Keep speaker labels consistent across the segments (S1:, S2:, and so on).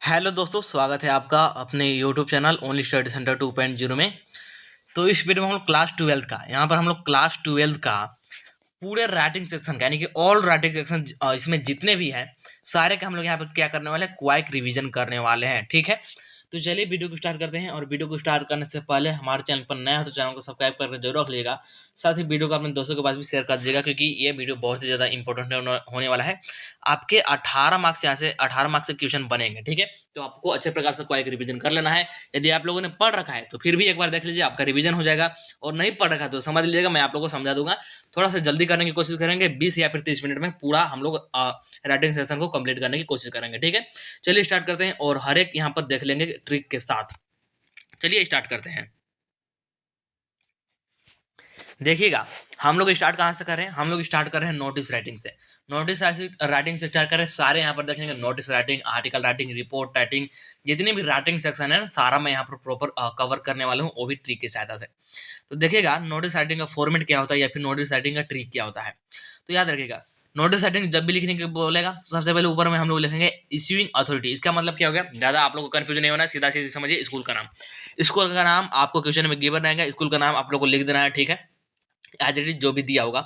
S1: Hello दोस्तों, स्वागत है आपका अपने YouTube channel only study centre 2.0 में। तो इस वीडियो में हम लोग क्लास 12 का यहाँ पर हम लोग क्लास 12 का पूरे राइटिंग सेक्शन का यानी कि ऑल राइटिंग सेक्शन इसमें जितने भी हैं सारे का हम लोग यहाँ पर क्या करने वाले हैं, क्वाइक रिवीजन करने वाले हैं। ठीक है, तो चलिए वीडियो को स्टार्ट करते हैं। और वीडियो को स्टार्ट करने से पहले हमारे चैनल पर नया है तो चैनल को सब्सक्राइब करके जरूर रख लीजिएगा। साथ ही वीडियो को अपने दोस्तों के पास भी शेयर कर दीजिएगा, क्योंकि ये वीडियो बहुत ही ज़्यादा इंपॉर्टेंट होने वाला है। आपके 18 मार्क्स यहाँ से 18 मार्क्स से क्वेश्चन बनेंगे। ठीक है, तो आपको अच्छे प्रकार से क्वाइक रिवीजन कर लेना है। यदि आप लोगों ने पढ़ रखा है तो फिर भी एक बार देख लीजिए, आपका रिवीजन हो जाएगा। और नहीं पढ़ रखा है तो समझ लीजिएगा, मैं आप लोगों को समझा दूंगा। थोड़ा सा जल्दी करने की कोशिश करेंगे, 20 या फिर 30 मिनट में पूरा हम लोग राइटिंग सेशन को कंप्लीट करने की कोशिश करेंगे। ठीक है, चलिए स्टार्ट करते हैं और हर एक यहाँ पर देख लेंगे ट्रिक के साथ। चलिए स्टार्ट करते हैं। देखिएगा, हम लोग स्टार्ट कहाँ से कर रहे हैं, हम लोग स्टार्ट कर रहे हैं नोटिस राइटिंग से। नोटिस राइटिंग से स्टार्ट कर रहे हैं। सारे यहाँ पर देखेंगे notice writing, article writing, report writing, जितने भी राइटिंग सेक्शन है ना, सारा मैं यहाँ पर प्रॉपर कवर करने वाला हूँ, वो भी ट्रिक की सहायता से। तो देखिएगा, नोटिस राइटिंग का फॉर्मेट क्या होता है या फिर नोटिस राइटिंग का ट्रिक क्या होता है। तो याद रखिएगा, नोटिस राइटिंग जब भी लिखने के बोलेगा तो सबसे पहले ऊपर में हम लोग लिखेंगे इश्यूइंग अथॉरिटी। इसका मतलब क्या हो गया, ज्यादा आप लोग को कंफ्यूजन नहीं होना, सीधा सीधी समझिए। स्कूल का नाम, स्कूल का नाम आपको क्वेश्चन में गिवन रहेगा, स्कूल का नाम आप लोग को लिख देना है। ठीक है, एज इट इज जो भी दिया होगा।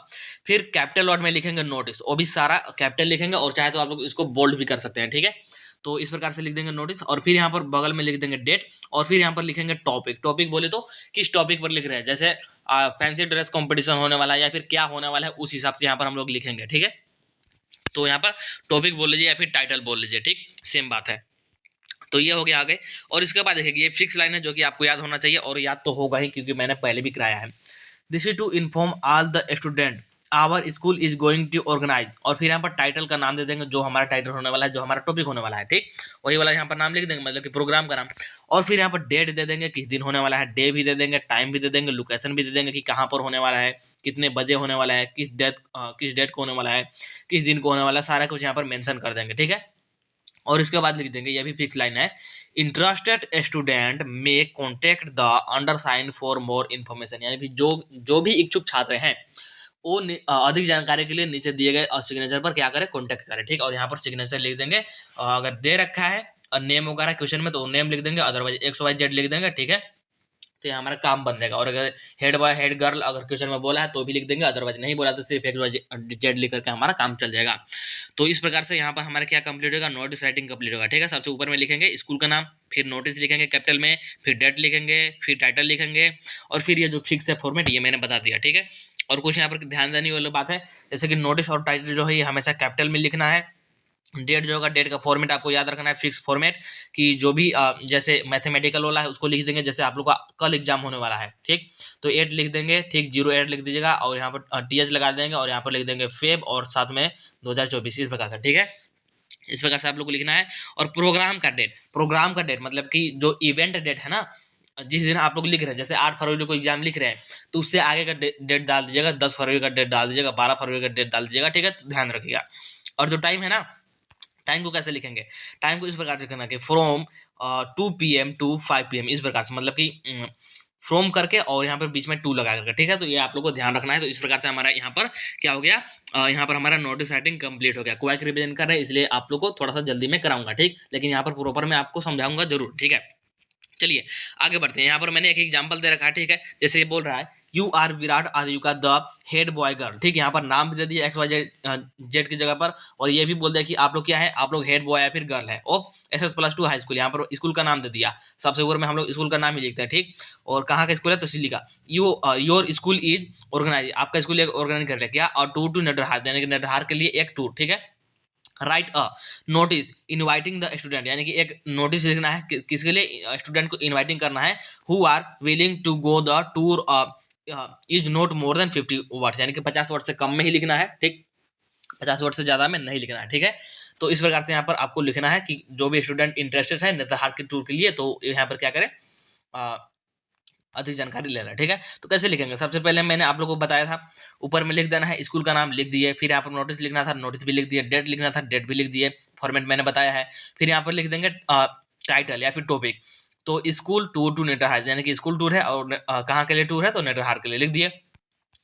S1: फिर कैपिटल वर्ड में लिखेंगे नोटिस, वो भी सारा कैपिटल लिखेंगे, और चाहे तो आप लोग इसको बोल्ड भी कर सकते हैं। ठीक है, तो इस प्रकार से लिख देंगे नोटिस। और फिर यहाँ पर बगल में लिख देंगे डेट, और फिर यहाँ पर लिखेंगे टॉपिक। टॉपिक बोले तो किस टॉपिक पर लिख रहे हैं, जैसे फैंसी ड्रेस कंपटीशन होने वाला है या फिर क्या होने वाला है, उस हिसाब से यहाँ पर हम लोग लिखेंगे। ठीक है, तो यहाँ पर टॉपिक बोल लीजिए या फिर टाइटल बोल लीजिए, ठीक सेम बात है। तो ये हो गया आगे। और इसके बाद देखिए, ये फिक्स लाइन है जो कि आपको याद होना चाहिए, और याद तो होगा ही क्योंकि मैंने पहले भी कराया है। This is to inform all the student our school is going to organise. और फिर यहाँ पर टाइटल का नाम दे देंगे, जो हमारा टाइटल होने वाला है, जो हमारा टॉपिक होने वाला है। ठीक, वही वाला यहाँ पर नाम लिख देंगे, मतलब कि प्रोग्राम का नाम। और फिर यहाँ पर डेट दे देंगे, किस दिन होने वाला है, डे भी दे देंगे, टाइम भी दे देंगे, लोकेशन भी दे देंगे कि कहाँ पर होने वाला है, कितने बजे होने वाला है, किस डेट को होने वाला है, किस दिन को होने वाला है, सारा कुछ यहाँ पर मेंशन कर देंगे। ठीक है, और इसके बाद लिख देंगे, ये भी फिक्स लाइन है, interested student may contact the undersigned for more information. यानी कि जो भी इच्छुक छात्र हैं वो अधिक जानकारी के लिए नीचे दिए गए सिग्नेचर पर क्या करें, कॉन्टेक्ट करें। ठीक, और यहाँ पर सिग्नेचर लिख देंगे। अगर दे रखा है और नेम वगैरह क्वेश्चन में तो नेम लिख देंगे, अदरवाइज XYZ लिख देंगे। ठीक है, तो ये हमारा काम बन जाएगा। और अगर हेड बॉय हेड गर्ल अगर क्वेश्चन में बोला है तो भी लिख देंगे, अदरवाइज नहीं बोला तो सिर्फ XYZ लिख करके हमारा काम चल जाएगा। तो इस प्रकार से यहाँ पर हमारा क्या कंप्लीट होगा, नोटिस राइटिंग कंप्लीट होगा। ठीक है, सबसे ऊपर में लिखेंगे स्कूल का नाम, फिर नोटिस लिखेंगे कैपिटल में, फिर डेट लिखेंगे, फिर टाइटल लिखेंगे, और फिर ये जो फिक्स है फॉर्मेट, ये मैंने बता दिया। ठीक है, और कुछ यहाँ पर ध्यान देने वाली बात है, जैसे कि नोटिस और टाइटल जो है ये हमेशा कैपिटल में लिखना है। डेट जो होगा, डेट का फॉर्मेट आपको याद रखना है, फिक्स फॉर्मेट, कि जो भी जैसे मैथमेटिकल वाला है उसको लिख देंगे, जैसे आप लोग का कल एग्जाम होने वाला है। ठीक, तो 8 लिख देंगे, ठीक 08 लिख दीजिएगा, और यहाँ पर TH लगा देंगे, और यहाँ पर लिख देंगे फेब, और साथ में 2024, इस प्रकार से। ठीक है, इस प्रकार से आप लोग को लिखना है। और प्रोग्राम का डेट मतलब कि जो इवेंट डेट है ना, जिस दिन आप लोग लिख रहे हैं, जैसे 8 फरवरी को एग्जाम लिख रहे हैं तो उससे आगे का डेट डाल दीजिएगा, 10 फरवरी का डेट डाल दीजिएगा, 12 फरवरी का डेट डाल दीजिएगा। ठीक है, तो ध्यान रखिएगा। और जो टाइम है ना, टाइम को कैसे लिखेंगे, टाइम को इस प्रकार से लिखना कि फ्रॉम 2 PM टू 5 PM, इस प्रकार से, मतलब कि फ्रॉम करके और यहाँ पर बीच में 2 लगा करके। ठीक है, तो ये आप लोग को ध्यान रखना है। तो इस प्रकार से हमारा यहाँ पर क्या हो गया, यहाँ पर हमारा नोटिस राइटिंग कंप्लीट हो गया। क्वाइक रिवीजन कर रहे हैं इसलिए आप लोग को थोड़ा सा जल्दी में कराऊंगा। ठीक, लेकिन यहाँ पर प्रॉपर मैं आपको समझाऊंगा जरूर। ठीक है, चलिए आगे बढ़ते हैं। यहाँ पर मैंने एक एग्जांपल दे रखा है। ठीक है, जैसे ये बोल रहा है you are Virat Aditya the head boy girl. ठीक, यहाँ पर नाम भी दे दिया XYZ की जगह पर, और ये भी बोल दिया कि आप लोग क्या है, आप लोग हेड बॉय या फिर गर्ल है ऑफ SS+2 हाई स्कूल। यहाँ पर स्कूल का नाम दे दिया, सबसे ऊपर में हम लोग स्कूल का नाम ही लिखते हैं। ठीक, और कहाँ का स्कूल है, तहसीली का। योर स्कूल इज ऑर्गेनाइज, आपका स्कूल एक ऑर्गेनाइज कर लिया क्या, और टूर टू नटरहार, यानी कि नटरहार के लिए एक टूर। ठीक है, right a notice inviting the student, यानी कि एक नोटिस लिखना है किसके लिए, स्टूडेंट को इनवाइटिंग करना है, who are willing to go the tour is not more than 50 words, यानी कि 50 वर्ड से कम में ही लिखना है। ठीक, 50 वर्ड से ज्यादा में नहीं लिखना है। ठीक है, तो इस प्रकार से यहाँ पर आपको लिखना है कि जो भी स्टूडेंट इंटरेस्टेड है नेतरहाट के टूर के लिए, तो यहाँ पर क्या करें, अधिक जानकारी लेना। ठीक है, तो कैसे लिखेंगे, सबसे पहले मैंने आप लोगों को बताया था, ऊपर में लिख देना है स्कूल का नाम, लिख दिए, फिर यहाँ पर नोटिस लिखना था, नोटिस भी लिख दिए, डेट लिखना था, डेट भी लिख दिए, फॉर्मेट मैंने बताया है। फिर यहाँ पर लिख देंगे टाइटल या फिर टॉपिक, तो स्कूल टूर टू नेटरहार, यानी कि स्कूल टूर है और कहाँ के लिए टूर है, तो नेटरहार के लिए लिख दिए।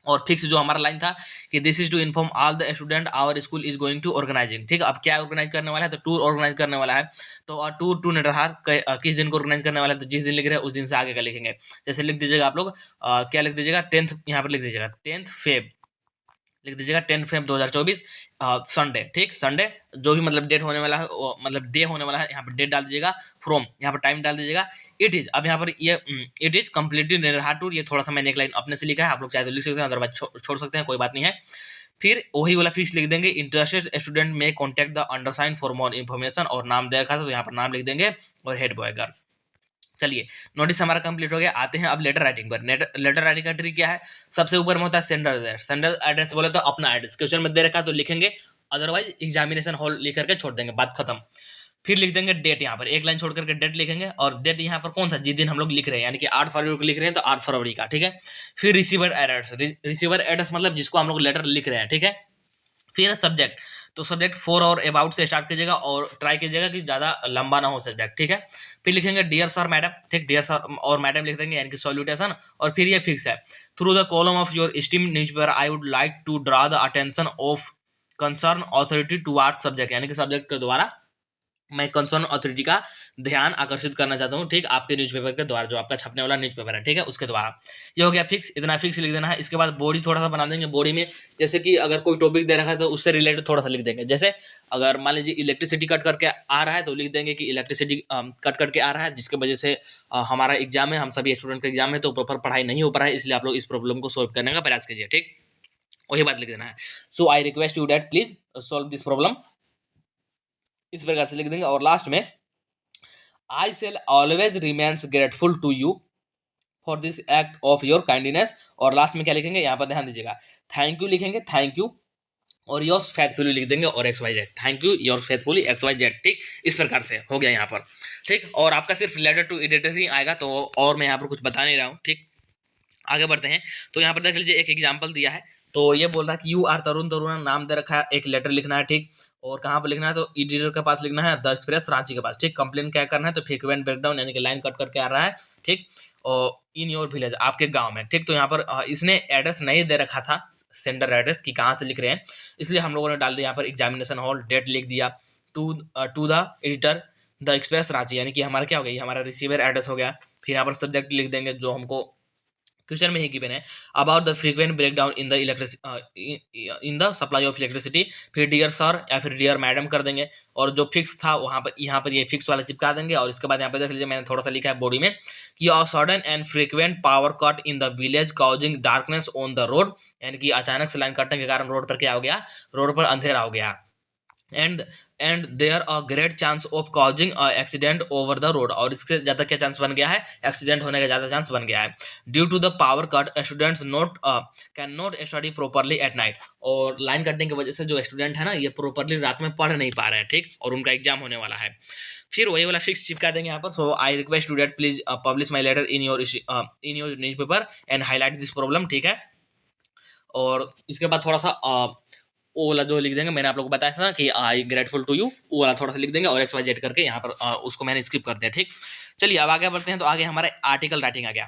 S1: और फिक्स जो हमारा लाइन था कि this is to inform all the student our school is going to organising. ठीक है, अब क्या ऑर्गेनाइज करने वाला है, तो टूर ऑर्गेनाइज करने वाला है। तो टूर टू नेटरहार किस दिन को ऑर्गेनाइज करने वाला है, तो जिस दिन लिख रहे हैं उस दिन से आगे का लिखेंगे। जैसे लिख दीजिएगा आप लोग क्या लिख दीजिएगा, 10th यहाँ पर लिख दीजिएगा 10th फेब, लिख दीजिएगा 10 फेब 2024 संडे। ठीक, संडे जो भी मतलब डेट होने वाला है मतलब डे होने वाला है, यहाँ पर डेट डाल दीजिएगा, फ्रॉम यहाँ पर टाइम डाल दीजिएगा। इट इज, अब यहाँ पर ये इट इज कम्प्लीटली नेटरहार टूर, ये थोड़ा सा मैंने एक लाइन अपने से लिखा है, आप लोग चाहे तो लिख सकते हैं, अदरवाइज छोड़ सकते हैं, कोई बात नहीं है। फिर वही वाला फिक्स लिख देंगे, इंटरेस्टेड स्टूडेंट में contact the undersigned for more information, और नाम दे रखा था तो यहाँ पर नाम लिख देंगे, और हेड बॉय गर्ल। चलिए, नोटिस हमारा कंप्लीट हो गया। आते हैं अब लेटर राइटिंग पर। लेटर राइटिंग का ट्रिक क्या है, सबसे ऊपर में होता है सेंडर एड्रेस। सेंडर एड्रेस बोले तो अपना एड्रेस, क्वेश्चन में दे रखा है तो लिखेंगे, अदरवाइज एग्जामिनेशन हॉल लिख करके छोड़ देंगे, बात खत्म। फिर लिख देंगे डेट, यहाँ पर एक लाइन छोड़ करके डेट लिखेंगे, और डेट यहाँ पर कौन सा, जिस दिन हम लोग लिख रहे हैं, यानी कि 8 फरवरी को लिख रहे हैं तो 8 फरवरी का। ठीक है, फिर रिसीवर एड्रेस, रिसीवर एड्रेस मतलब जिसको हम लोग लेटर लिख रहे हैं। ठीक है, फिर सब्जेक्ट, तो सब्जेक्ट फॉर और अबाउट से स्टार्ट कीजिएगा, और ट्राई कीजिएगा कि ज़्यादा लंबा ना हो सब्जेक्ट। ठीक है, फिर लिखेंगे डियर सर मैडम। ठीक, डियर सर और मैडम लिख देंगे, यानी कि सॉल्यूटेशन। और फिर ये फिक्स है, through the column of your steam newspaper I would like to draw the attention of concern authority toward subject, यानी कि सब्जेक्ट के द्वारा मैं कंसर्न अथॉरिटी का ध्यान आकर्षित करना चाहता हूँ। ठीक, आपके न्यूज़पेपर के द्वारा, जो आपका छपने वाला न्यूज़पेपर है, ठीक है, उसके द्वारा। ये हो गया फिक्स, इतना फिक्स लिख देना है। इसके बाद बॉडी थोड़ा सा बना देंगे। बॉडी में जैसे कि अगर कोई टॉपिक दे रखा है तो उससे रिलेटेड थोड़ा सा लिख देंगे। जैसे अगर मान लीजिए इलेक्ट्रिसिटी कट करके आ रहा है तो लिख देंगे कि इलेक्ट्रिसिटी कट करके आ रहा है, जिसकी वजह से हमारा एग्जाम है, हम सभी स्टूडेंट का एग्जाम है, तो प्रॉपर पढ़ाई नहीं हो पा रहा है, इसलिए आप लोग इस प्रॉब्लम को सॉल्व करने का प्रयास कीजिए। ठीक, वही बात लिख देना है। So I request you that please solve this problem, इस प्रकार से लिख देंगे। और लास्ट में I shall always remains grateful to you for this act of your kindness, और लास्ट में क्या लिखेंगे, यहाँ पर ध्यान दीजिएगा, थैंक यू लिखेंगे, थैंक यू, और योर फेथफुली लिख देंगे, और XYZ, thank you your faithfully XYZ। ठीक, इस प्रकार से हो गया यहाँ पर। ठीक, और आपका सिर्फ रिलेटेड टू एडिटर ही आएगा, तो और मैं यहाँ पर कुछ बता नहीं रहा हूँ। ठीक, आगे बढ़ते हैं। तो यहाँ पर देख लीजिए, एक एग्जाम्पल दिया है, तो ये बोल रहा है कि यू आर तरुण, तरुण नाम दे रखा है, एक लेटर लिखना है। ठीक, और कहाँ पर लिखना है, तो एडिटर के पास लिखना है, द एक्सप्रेस रांची के पास। ठीक, कंप्लेन क्या करना है, तो फ्रीक्वेंट ब्रेकडाउन, यानी कि लाइन कट करके आ रहा है। ठीक, और इन योर विलेज, आपके गांव में। ठीक, तो यहाँ पर इसने एड्रेस नहीं दे रखा था, सेंडर एड्रेस की कहाँ से लिख रहे हैं, इसलिए हम लोगों ने डाल दिया यहाँ पर एग्जामिनेशन हॉल, डेट लिख दिया, to the editor the Express Ranchi, यानी कि हमारा क्या हो गया, हमारा रिसीवर एड्रेस हो गया। फिर यहाँ पर सब्जेक्ट लिख देंगे जो हमको क्वेश्चन में ही गिवन है, about the frequent breakdown in the in the supply of electricity. फिर डियर सर या फिर डियर मैडम कर देंगे, और जो फिक्स था वहाँ पर, यहाँ पर ये फिक्स वाला चिपका देंगे। और इसके बाद यहाँ पर देख लीजिए, मैंने थोड़ा सा लिखा है बॉडी में कि a sudden and frequent power cut in the village causing darkness on the road, यानी कि अचानक से लाइन कटने के कारण रोड पर क्या हो गया, रोड पर अंधेरा हो गया। And there a great chance of causing accident over the road, और इससे ज़्यादा क्या चांस बन गया है, एक्सीडेंट होने का ज़्यादा चांस बन गया है। Due to the power cut students note can not study properly at night, और लाइन कटने की वजह से जो स्टूडेंट है ना, ये प्रॉपरली रात में पढ़ नहीं पा रहे हैं। ठीक, और उनका एग्जाम होने वाला है। फिर वही वाला फिक्स चिपका देंगे यहाँ पर, so I request to date please publish my letter in your newspaper and highlight this problem. ठीक है, और इसके बाद थोड़ा सा वो वाला जो लिख देंगे, मैंने आप लोगों को बताया था ना कि आई ग्रेटफुल टू यू, वो वाला थोड़ा सा लिख देंगे, और XYZ करके यहाँ पर उसको मैंने स्किप कर दिया। ठीक, चलिए अब आगे बढ़ते हैं। तो आगे हमारा आर्टिकल राइटिंग आ गया,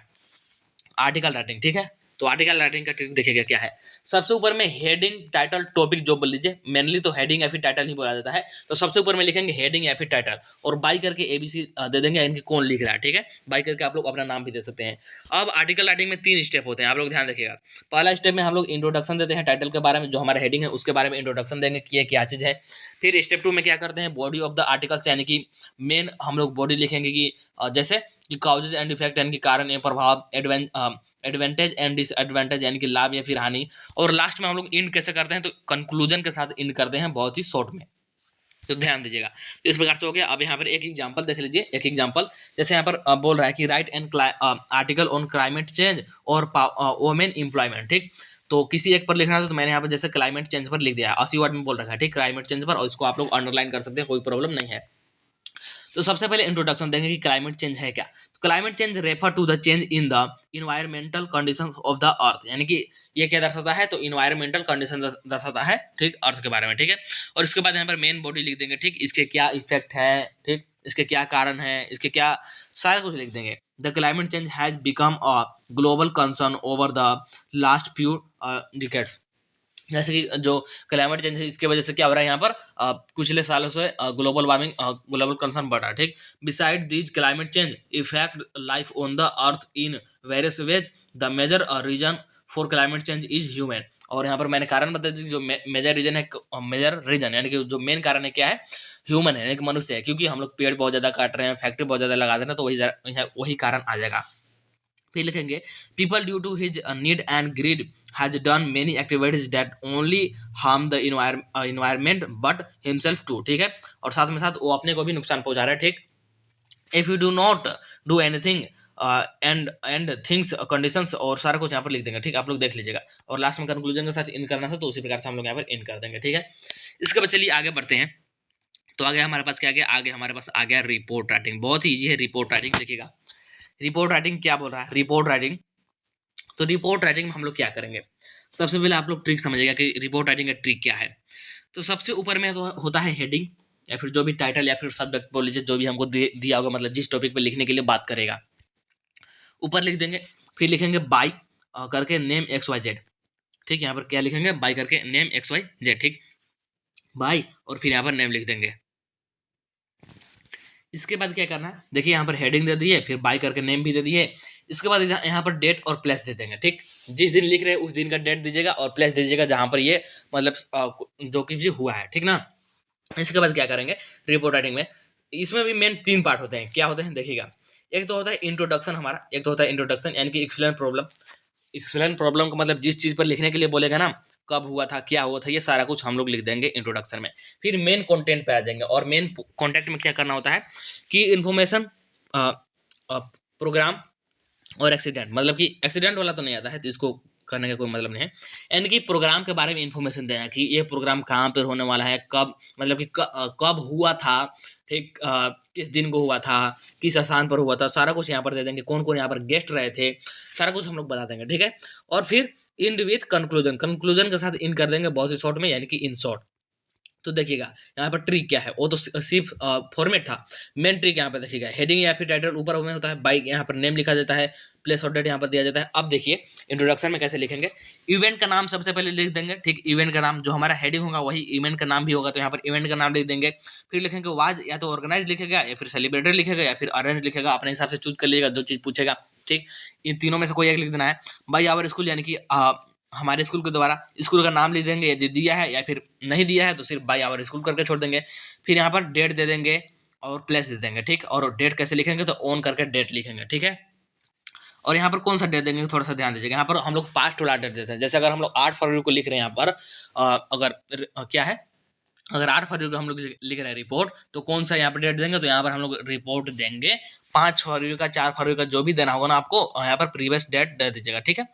S1: आर्टिकल राइटिंग। ठीक है, तो आर्टिकल राइटिंग का ट्रिक देखिएगा क्या है। सबसे ऊपर में हेडिंग टाइटल टॉपिक जो बोल लीजिए, मेनली तो हेडिंग या फिर टाइटल ही बोला जाता है, तो सबसे ऊपर में लिखेंगे हेडिंग या फिर टाइटल, और बाई करके ABC दे देंगे, यानी कि कौन लिख रहा है। ठीक है, बाई करके आप लोग अपना नाम भी दे सकते हैं। अब आर्टिकल राइटिंग में 3 स्टेप होते हैं, आप लोग ध्यान रखिएगा। पहला स्टेप में हम लोग इंट्रोडक्शन देते हैं टाइटल के बारे में, जो हमारा हेडिंग है उसके बारे में इंट्रोडक्शन देंगे कि ये क्या चीज़ है। फिर स्टेप 2 में क्या करते हैं, बॉडी ऑफ द आर्टिकल्स, यानी कि मेन हम लोग बॉडी लिखेंगे कि जैसे कि काउजेज एंड इफेक्ट, यानी कि कारण या प्रभाव, एडवांटेज एंड डिसएडवांटेज, यानी कि लाभ या फिर हानि। और लास्ट में हम लोग इंड कैसे करते हैं, तो कंक्लूजन के साथ इंड करते हैं, बहुत ही शॉर्ट में, तो ध्यान दीजिएगा। तो इस प्रकार से हो गया। अब यहाँ पर एक एग्जांपल देख लीजिए, एक एग्जांपल जैसे यहाँ पर बोल रहा है कि right an article on climate change और वोमेन एम्प्लॉयमेंट। ठीक, तो किसी एक पर लिखना था, तो मैंने यहाँ पर जैसे क्लाइमेट चेंज पर लिख दिया, 80 वर्ड में बोल रखा है। ठीक, क्लाइमेट चेंज पर, और इसको आप लोग अंडरलाइन कर सकते हैं, कोई प्रॉब्लम नहीं है। तो सबसे पहले इंट्रोडक्शन देंगे कि क्लाइमेट चेंज है क्या। तो climate change refer to the change in the environmental conditions of the earth, यानी कि ये क्या दर्शाता है, तो इन्वायरमेंटल कंडीशन दर्शाता है। ठीक, अर्थ के बारे में। ठीक है, और इसके बाद यहाँ पर मेन बॉडी लिख देंगे। ठीक, इसके क्या इफेक्ट है। ठीक, इसके क्या कारण हैं, इसके क्या सारा कुछ लिख देंगे। The climate change has become a global concern over the last few decades. जैसे कि जो क्लाइमेट चेंज है इसके वजह से क्या हो रहा है यहाँ पर पिछले सालों से ग्लोबल वार्मिंग ग्लोबल कंसर्न बढ़ रहा है, ठीक। Beside these climate change effect life on the earth in various ways, the major reason for climate change is human. और यहाँ पर मैंने कारण बता दी, जो मेजर रीजन है, मेजर रीजन यानी कि जो मेन कारण है क्या है, ह्यूमन है, यानी कि मनुष्य है, क्योंकि हम लोग पेड़ बहुत ज्यादा काट रहे हैं, फैक्ट्री बहुत ज्यादा लगा दे रहे हैं, तो वही कारण आ जाएगा। फिर लिखेंगे people due to his need and greed has done many activities that only harm the environment but himself too, ठीक है। और साथ में साथ वो अपने को भी नुकसान पहुंचा रहा है, ठीक। If you do not do anything and things conditions, और सारा कुछ यहाँ पर लिख देंगे, ठीक। आप लोग देख लीजिएगा, और लास्ट में कंक्लूजन के साथ इन करना था, तो उसी प्रकार से हम लोग यहाँ पर इन कर देंगे, ठीक है। इसके बाद चलिए आगे बढ़ते हैं। तो आगे हमारे पास क्या आ गया, आगे हमारे पास आ गया रिपोर्ट राइटिंग। बहुत ही ईजी है रिपोर्ट राइटिंग, देखिएगा रिपोर्ट राइटिंग क्या बोल रहा है। रिपोर्ट राइटिंग, तो रिपोर्ट राइटिंग में हम लोग क्या करेंगे, सबसे पहले आप लोग ट्रिक समझिएगा कि रिपोर्ट राइटिंग का ट्रिक क्या है। तो सबसे ऊपर में तो होता है हेडिंग, या फिर जो भी टाइटल या फिर सब्जेक्ट बोल लीजिए, जो भी हमको दिया होगा, मतलब जिस टॉपिक पे लिखने के लिए बात करेगा, ऊपर लिख देंगे। फिर लिखेंगे बाय करके नेम एक्स वाई जेड, ठीक। यहाँ पर क्या लिखेंगे, बाय करके नेम एक्स वाई जेड, ठीक। बाय और फिर यहाँ पर नेम लिख देंगे। इसके बाद क्या करना है, देखिए यहाँ पर हेडिंग दे दिए, फिर बाय करके नेम भी दे दिए। इसके बाद यहाँ पर डेट और प्लेस दे देंगे, ठीक। जिस दिन लिख रहे हैं उस दिन का डेट दीजिएगा और प्लेस दीजिएगा जहां पर ये मतलब जो कि हुआ है, ठीक ना। इसके बाद क्या करेंगे रिपोर्ट राइटिंग में, इसमें भी मेन 3 पार्ट होते हैं। क्या होते हैं देखिएगा, एक तो होता है इंट्रोडक्शन हमारा, एक तो होता है इंट्रोडक्शन यानी कि एक्सप्लेन प्रॉब्लम। एक्सप्लेन प्रॉब्लम का मतलब जिस चीज पर लिखने के लिए बोलेगा ना, कब हुआ था, क्या हुआ था, ये सारा कुछ हम लोग लिख देंगे इंट्रोडक्शन में। फिर मेन कंटेंट पे आ जाएंगे, और मेन कंटेंट में क्या करना होता है कि इन्फॉर्मेशन, प्रोग्राम और एक्सीडेंट, मतलब कि एक्सीडेंट वाला तो नहीं आता है, तो इसको करने का कोई मतलब नहीं है। यानी कि प्रोग्राम के बारे में इन्फॉर्मेशन देना कि ये प्रोग्राम कहाँ पर होने वाला है, कब, मतलब कि कब हुआ था, ठीक, किस दिन को हुआ था, किस स्थान पर हुआ था, सारा कुछ यहाँ पर दे देंगे। कौन कौन यहाँ पर गेस्ट रहे थे, सारा कुछ हम लोग बता देंगे, ठीक है। और फिर इंड विथ कंक्लूजन, कंक्लूजन के साथ इन कर देंगे बहुत ही शॉर्ट में, यानी कि इन शॉर्ट। तो देखिएगा यहाँ पर ट्रिक क्या है, वो तो सिर्फ फॉर्मेट था। मेन ट्रिक यहाँ पर देखिएगा, हेडिंग या फिर टाइटल ऊपर में होता है, बाइक यहाँ पर नेम लिखा जाता है, प्लेस और डेट यहाँ पर दिया जाता है। अब देखिए इंट्रोडक्शन में कैसे लिखेंगे, इवेंट का नाम सबसे पहले लिख देंगे, ठीक। इवेंट का नाम, जो हमारा हेडिंग होगा वही इवेंट का नाम भी होगा, तो यहाँ पर इवेंट का नाम लिख देंगे। फिर लिखेंगे वाज, या तो ऑर्गेनाइज लिखेगा, या फिर सेलिब्रेटेड लिखेगा, या फिर अरेंज लिखेगा, अपने हिसाब से चूज कर लीजिएगा जो चीज पूछेगा, ठीक। इन तीनों में से कोई एक लिख देना है। बाई आवर स्कूल, यानी कि हमारे स्कूल के द्वारा, स्कूल का नाम लिख देंगे, यदि दिया है या फिर नहीं दिया है तो सिर्फ बाय आवर स्कूल करके छोड़ देंगे। फिर यहाँ पर डेट दे देंगे और प्लेस दे देंगे, ठीक। और डेट कैसे लिखेंगे, तो ऑन करके डेट लिखेंगे, ठीक है। और यहाँ पर कौन सा डेट देंगे थोड़ा सा ध्यान दीजिएगा, यहाँ पर हम लोग पास्ट वाला डेट देते हैं। जैसे अगर हम लोग 8 फरवरी को लिख रहे हैं, यहाँ पर क्या है, अगर 8 फरवरी को हम लोग लिख रहे हैं रिपोर्ट, तो कौन सा यहाँ पर डेट देंगे, तो यहाँ पर हम लोग रिपोर्ट देंगे 5 फरवरी का, 4 फरवरी का, जो भी देना होगा ना आपको, यहाँ पर प्रीवियस डेट दे दीजिएगा, ठीक है।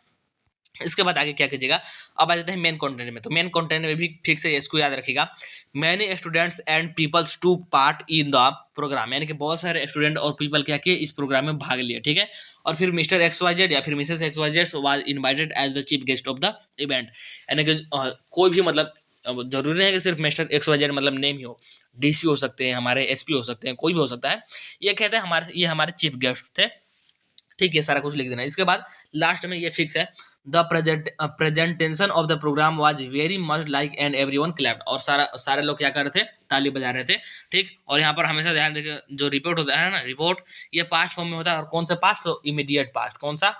S1: इसके बाद आगे क्या कीजिएगा, अब आ जाते हैं मेन कंटेंट में। तो मेन कंटेंट में भी ठीक से इसको याद रखिएगा, many students and peoples to part in the programme, यानी कि बहुत सारे स्टूडेंट और पीपल क्या किए, इस प्रोग्राम में भाग लिए, ठीक है। और फिर मिस्टर एक्स वाई जेड या फिर Mrs X Y Z was invited as the chief guest of the event, यानी कि कोई भी, मतलब जरूरी नहीं है कि सिर्फ मिस्टर एक्स वाई जेड मतलब नेम ही हो, डीसी हो सकते हैं, हमारे एसपी हो सकते हैं, कोई भी हो सकता है। ये कहते हैं ये हमारे चीफ गेस्ट थे, ठीक है। सारा कुछ लिख देना। इसके बाद लास्ट में ये फिक्स है, the presentation of the programme was very much like and everyone clapped, और सारे लोग क्या कर रहे थे, ताली बजा रहे थे, ठीक। और यहाँ पर हमेशा ध्यान देखिए, जो रिपोर्ट होता है ना, रिपोर्ट ये पास्ट फॉर्म में होता है, और कौन सा पास्ट, तो इमीडिएट पास्ट, कौन सा,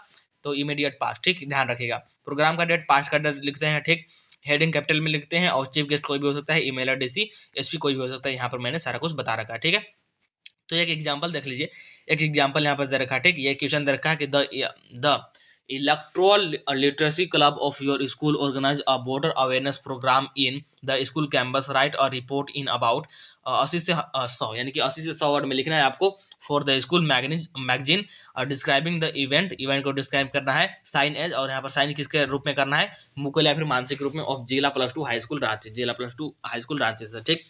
S1: तो इमीडिएट पास्ट, ठीक। ध्यान रखिएगा, प्रोग्राम का डेट, पास्ट का डेट लिखते हैं, ठीक। हेडिंग कैपिटल में लिखते हैं, और चीफ गेस्ट कोई भी हो सकता है, ईमेल डीसी एसपी कोई भी हो सकता है। यहाँ पर मैंने सारा कुछ बता रखा है, ठीक है। तो एक एग्जांपल देख लीजिए, एक एग्जांपल यहाँ पर दे रखा है, ठीक। ये क्वेश्चन दे रखा है कि the electoral literacy club of your school organise a voter awareness programme in the school campus, right और रिपोर्ट इन अबाउट 80 से 100, यानी कि 80 से 100 वर्ड में लिखना है आपको, for the school magazine describing the event, event को डिस्क्राइब करना है, साइन एज, और यहाँ पर साइन किसके रूप में करना है, मुकुल या फिर मानसिक रूप में, ऑफ जिला +2 हाई स्कूल रांची, जिला +2 हाई स्कूल रांची से, ठीक।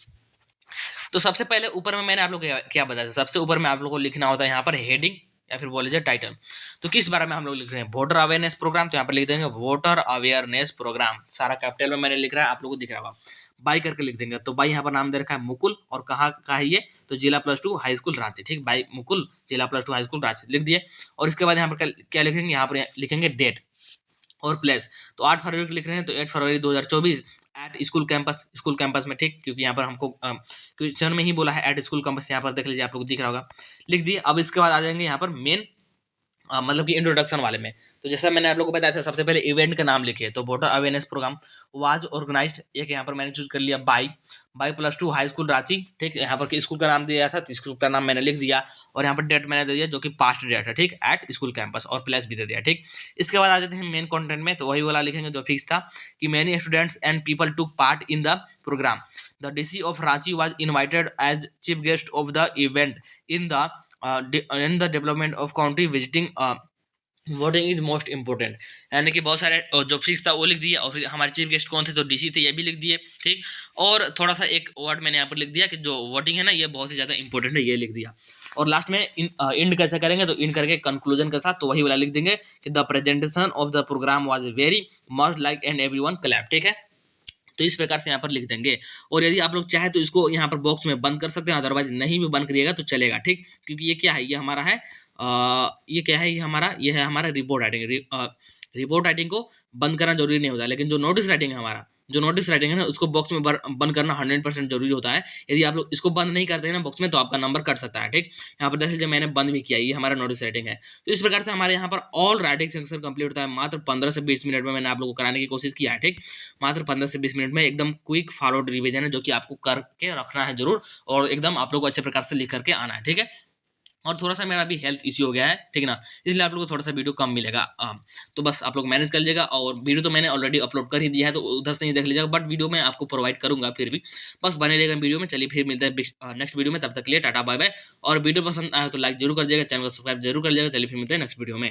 S1: तो सबसे पहले ऊपर में मैंने आप लोग क्या बताया, सबसे ऊपर में आप लोग को लिखना होता है यहाँ पर हेडिंग या फिर बोल लीजिए टाइटल। तो किस बारे में हम लोग लिख रहे हैं, वोटर अवेयरनेस प्रोग्राम, तो यहाँ पर लिख देंगे वोटर अवेयरनेस प्रोग्राम, सारा कैपिटल में मैंने लिख रहा है, आप लोगों को दिख रहा होगा। बाई करके लिख देंगे। तो बाई यहाँ पर नाम दे रखा है मुकुल, और कहाँ का है ये, तो जिला +2 हाई स्कूल रांची, ठीक, बाई मुकुल जिला +2 हाई स्कूल रांची लिख दिए। और इसके बाद यहाँ पर क्या लिखेंगे, यहाँ पर लिखेंगे डेट और प्लेस। तो 8 फरवरी को लिख रहे हैं, तो 8 फरवरी 2024 एट स्कूल कैंपस में, ठीक, क्योंकि यहाँ पर हमको क्वेश्चन में ही बोला है एट स्कूल कैंपस, यहाँ पर देख लीजिए आप लोग दिख रहा होगा, लिख दिए। अब इसके बाद आ जाएंगे यहाँ पर मेन मतलब कि इंट्रोडक्शन वाले में। तो जैसा मैंने आप लोगों को बताया था, सबसे पहले इवेंट का नाम लिखिए, तो voter awareness programme was organised, एक यहाँ पर मैंने चूज कर लिया बाई +2 हाई स्कूल रांची, ठीक, यहाँ पर स्कूल का नाम दिया था, तो स्कूल का नाम मैंने लिख दिया, और यहाँ पर डेट मैंने दे दिया जो कि पास्ट डेट है, ठीक, एट स्कूल कैंपस, और प्लेस भी दे दिया, ठीक। इसके बाद आ जाते हैं मेन कंटेंट में, तो वही वाला लिखेंगे जो फिक्स था कि many students and people took part in the programme. The DC of Ranchi was invited as chief guest of the event in the development of country visiting voting is most important, यानी कि बहुत सारे जो fix था वो लिख दिया, और फिर हमारे चीफ गेस्ट कौन थे, तो डीसी थे, ये भी लिख दिए, ठीक। और थोड़ा सा एक वर्ड मैंने यहाँ पर लिख दिया कि जो वोटिंग है ना ये बहुत ही ज़्यादा इंपॉर्टेंट है, ये लिख दिया। और लास्ट में इंड कैसे करेंगे, तो इंड करके कंक्लूजन के साथ, तो वही वाला लिख देंगे कि the presentation of the programme was very much like and everyone clap, ठीक है। तो इस प्रकार से यहाँ पर लिख देंगे। और यदि आप लोग चाहे तो इसको यहाँ पर बॉक्स में बंद कर सकते हैं, अदरवाइज नहीं भी बंद करिएगा तो चलेगा, ठीक, क्योंकि ये क्या है, ये हमारा है ये क्या है, ये है हमारा रिपोर्ट राइटिंग। रिपोर्ट राइटिंग को बंद करना जरूरी नहीं होता, लेकिन जो नोटिस राइटिंग है हमारा, जो नोटिस राइटिंग है ना, उसको बॉक्स में बंद करना 100% जरूरी होता है। यदि आप लोग इसको बंद नहीं करते हैं ना बॉक्स में, तो आपका नंबर कट सकता है, ठीक। यहाँ पर देख लीजिए मैंने बंद भी किया, ये हमारा नोटिस राइटिंग है। तो इस प्रकार से हमारे यहाँ पर ऑल राइटिंग सेक्शन कंप्लीट होता है मात्र 15 से 20 मिनट में। मैंने आप लोगों को कराने की कोशिश किया है, ठीक, मात्र 15 से 20 मिनट में एकदम क्विक फॉरवर्ड रिविजन है, जो कि आपको करके रखना है जरूर, और एकदम आप लोग को अच्छे प्रकार से लिख करके आना है, ठीक है। और थोड़ा सा मेरा अभी हेल्थ इश्यू हो गया है, ठीक ना, इसलिए आप लोगों को थोड़ा सा वीडियो कम मिलेगा। तो बस आप लोग मैनेज कर लीजिएगा। और वीडियो तो मैंने ऑलरेडी अपलोड कर ही दिया है, तो उधर से ही देख लीजिएगा, बट वीडियो मैं आपको प्रोवाइड करूंगा, फिर भी बस बने रहेगा वीडियो में। चलिए फिर मिलता है नेक्स्ट वीडियो में, तब तक के लिए टाटा बाय बाय। और वीडियो पसंद आया तो लाइक जरूर कर दीजिएगा, चैनल को सब्सक्राइब जरूर कर लीजिएगा। चलिए फिर मिलते हैं नेक्स्ट वीडियो में।